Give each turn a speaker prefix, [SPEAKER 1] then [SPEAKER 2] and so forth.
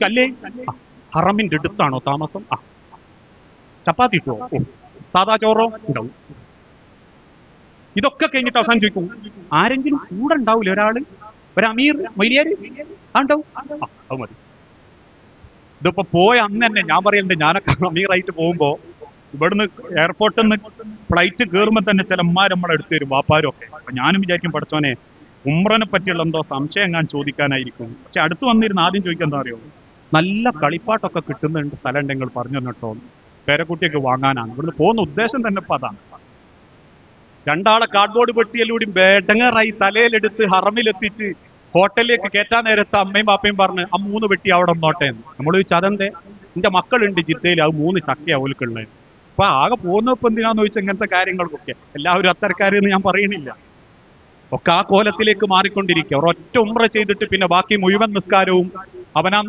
[SPEAKER 1] ചോദിക്കുക, അല്ലേ ഹറമിന്റെ അടുത്താണോ താമസം? ചപ്പാത്തി ഇട്ടോ? സാധാ ചോറോ? ഉണ്ടാവും. ഇതൊക്കെ കഴിഞ്ഞിട്ട് അവസാനം ചോദിക്കും, ആരെങ്കിലും കൂടെ ഉണ്ടാവില്ല, ഒരാള്, ഒരു അമീർ മൊയ്ലിയാര് ഉണ്ടാവും. അത് മതി. ഇതിപ്പോ പോയ അന്ന് തന്നെ ഞാൻ പറയുന്നുണ്ട്, ഞാനൊക്കെ അമീറായിട്ട് പോകുമ്പോ ഇവിടുന്ന് എയർപോർട്ടിൽ നിന്ന് ഫ്ലൈറ്റ് കയറുമ്പോൾ തന്നെ ചില നമ്മളെ എടുത്തു തരും, വാപ്പാരും ഒക്കെ. അപ്പൊ ഞാനും വിചാരിക്കും, പഠിച്ചോനെ ഉംറനെ പറ്റിയുള്ള എന്തോ സംശയം ഞാൻ ചോദിക്കാനായിരിക്കും. പക്ഷെ അടുത്ത് വന്നിരുന്ന് ആദ്യം ചോദിക്കാൻ എന്താ അറിയോ, നല്ല കളിപ്പാട്ടൊക്കെ കിട്ടുന്നുണ്ട് സ്ഥലം ഉണ്ടെങ്കിൽ പറഞ്ഞു തന്നിട്ടോ, പേരക്കുട്ടിയൊക്കെ വാങ്ങാനാണ്. ഇവിടുന്ന് പോകുന്ന ഉദ്ദേശം തന്നെ ഇപ്പൊ അതാണ്. രണ്ടാളെ കാർഡ്ബോർഡ് പെട്ടിയിലൂടെ ബേഡങ്ങറായി തലയിലെടുത്ത് ഹറമിലെത്തിച്ച് ഹോട്ടലിലേക്ക് കയറ്റാൻ നേരത്ത് അമ്മയും പാപ്പയും പറഞ്ഞ് ആ 3 പെട്ടി അവിടെ ഒന്നോട്ടെ എന്ന്. നമ്മൾ ചോദിച്ചു, അതെന്തേ? എന്റെ മക്കളുണ്ട് ജിദ്ദയിൽ, അത് 3 ചക്കയാ ഓൽക്കുള്ളത്. അപ്പൊ ആകെ പോകുന്നപ്പോ എന്തിനാന്ന് ചോദിച്ചാൽ ഇങ്ങനത്തെ കാര്യങ്ങൾക്കൊക്കെ. എല്ലാവരും അത്തരക്കാരെന്ന് ഞാൻ പറയണില്ല, ഒക്കെ ആ കോലത്തിലേക്ക് മാറിക്കൊണ്ടിരിക്കുക. ഒരൊറ്റ ഉംറ ചെയ്തിട്ട് പിന്നെ ബാക്കി മുഴുവൻ നിസ്കാരവും അവനാ